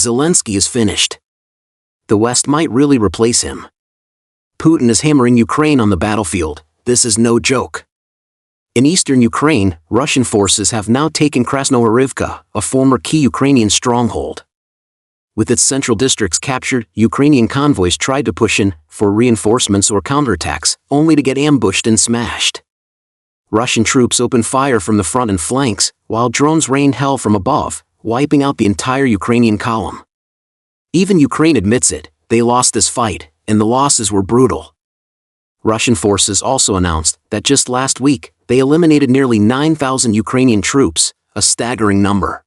Zelensky is finished. The West might really replace him. Putin is hammering Ukraine on the battlefield. This is no joke. In eastern Ukraine, Russian forces have now taken Krasnohorivka, a former key Ukrainian stronghold. With its central districts captured, Ukrainian convoys tried to push in for reinforcements or counterattacks, only to get ambushed and smashed. Russian troops opened fire from the front and flanks, while drones rained hell from above, wiping out the entire Ukrainian column. Even Ukraine admits it, they lost this fight, and the losses were brutal. Russian forces also announced that just last week, they eliminated nearly 9,000 Ukrainian troops, a staggering number.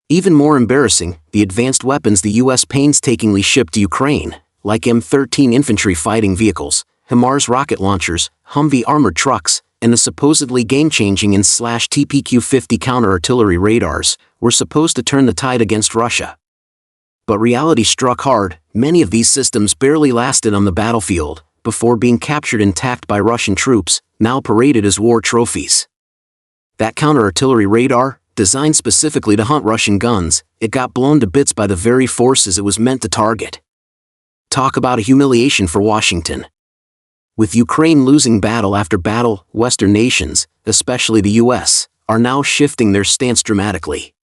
Even more embarrassing, the advanced weapons the U.S. painstakingly shipped to Ukraine, like M13 infantry fighting vehicles, HIMARS rocket launchers, Humvee armored trucks, and the supposedly game-changing /TPQ-50 counter-artillery radars, were supposed to turn the tide against Russia. But reality struck hard. Many of these systems barely lasted on the battlefield, before being captured intact by Russian troops, now paraded as war trophies. That counter-artillery radar, designed specifically to hunt Russian guns, it got blown to bits by the very forces it was meant to target. Talk about a humiliation for Washington. With Ukraine losing battle after battle, Western nations, especially the US, are now shifting their stance dramatically.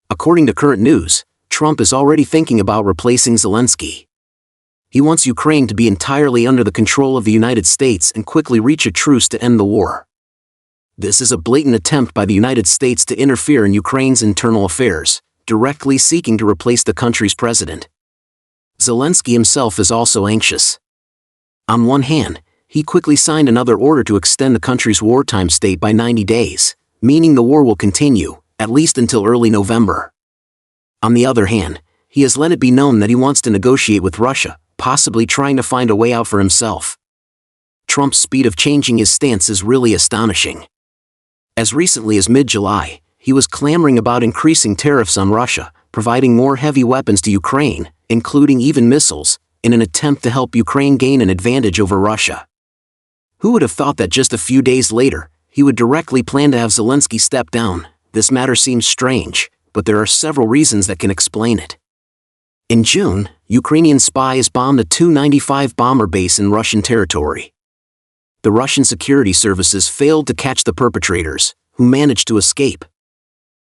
According to current news, Trump is already thinking about replacing Zelensky. He wants Ukraine to be entirely under the control of the United States and quickly reach a truce to end the war. This is a blatant attempt by the United States to interfere in Ukraine's internal affairs, directly seeking to replace the country's president. Zelensky himself is also anxious. On one hand, he quickly signed another order to extend the country's wartime state by 90 days, meaning the war will continue, at least until early November. On the other hand, he has let it be known that he wants to negotiate with Russia, possibly trying to find a way out for himself. Trump's speed of changing his stance is really astonishing. As recently as mid-July, he was clamoring about increasing tariffs on Russia, providing more heavy weapons to Ukraine, including even missiles, in an attempt to help Ukraine gain an advantage over Russia. Who would have thought that just a few days later, he would directly plan to have Zelensky step down? This matter seems strange, but there are several reasons that can explain it. In June, Ukrainian spies bombed a Tu-95 bomber base in Russian territory. The Russian security services failed to catch the perpetrators, who managed to escape.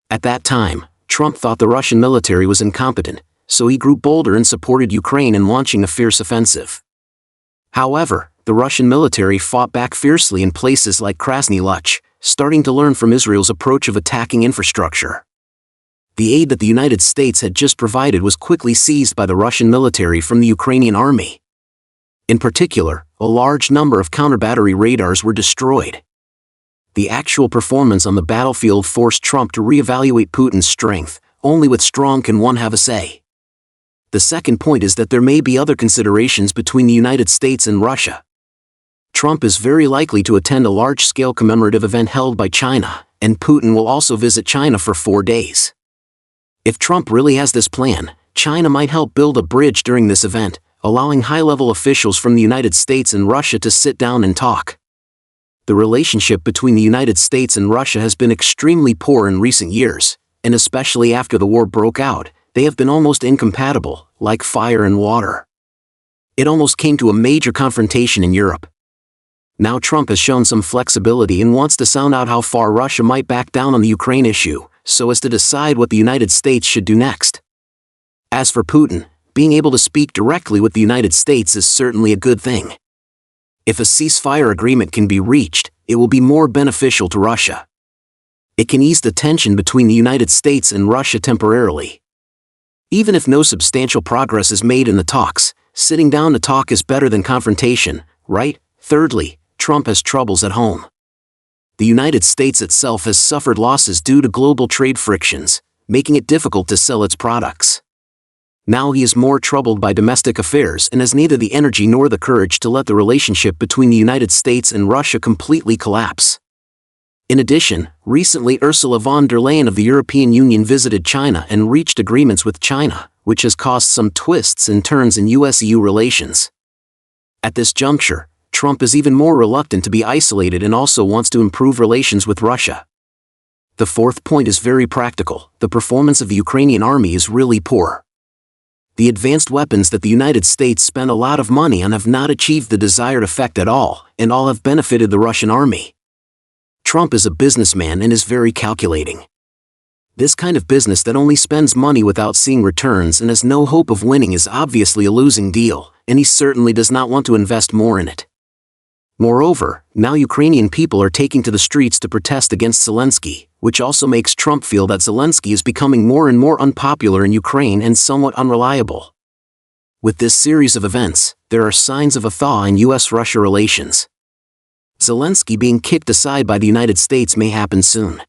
At that time, Trump thought the Russian military was incompetent, so he grew bolder and supported Ukraine in launching a fierce offensive. However, the Russian military fought back fiercely in places like Krasny Luch, starting to learn from Israel's approach of attacking infrastructure. The aid that the United States had just provided was quickly seized by the Russian military from the Ukrainian army. In particular, a large number of counter-battery radars were destroyed. The actual performance on the battlefield forced Trump to reevaluate Putin's strength. Only with strong can one have a say. The second point is that there may be other considerations between the United States and Russia. Trump is very likely to attend a large-scale commemorative event held by China, and Putin will also visit China for 4 days. If Trump really has this plan, China might help build a bridge during this event, allowing high-level officials from the United States and Russia to sit down and talk. The relationship between the United States and Russia has been extremely poor in recent years, and especially after the war broke out, they have been almost incompatible, like fire and water. It almost came to a major confrontation in Europe. Now Trump has shown some flexibility and wants to sound out how far Russia might back down on the Ukraine issue, so as to decide what the United States should do next. As for Putin, being able to speak directly with the United States is certainly a good thing. If a ceasefire agreement can be reached, it will be more beneficial to Russia. It can ease the tension between the United States and Russia temporarily. Even if no substantial progress is made in the talks, sitting down to talk is better than confrontation, right? Thirdly, Trump has troubles at home. The United States itself has suffered losses due to global trade frictions, making it difficult to sell its products. Now he is more troubled by domestic affairs and has neither the energy nor the courage to let the relationship between the United States and Russia completely collapse. In addition, recently Ursula von der Leyen of the European Union visited China and reached agreements with China, which has caused some twists and turns in US-EU relations. At this juncture, Trump is even more reluctant to be isolated and also wants to improve relations with Russia. The fourth point is very practical. The performance of the Ukrainian army is really poor. The advanced weapons that the United States spent a lot of money on have not achieved the desired effect at all, and all have benefited the Russian army. Trump is a businessman and is very calculating. This kind of business that only spends money without seeing returns and has no hope of winning is obviously a losing deal, and he certainly does not want to invest more in it. Moreover, now Ukrainian people are taking to the streets to protest against Zelensky, which also makes Trump feel that Zelensky is becoming more and more unpopular in Ukraine and somewhat unreliable. With this series of events, there are signs of a thaw in US-Russia relations. Zelensky being kicked aside by the United States may happen soon.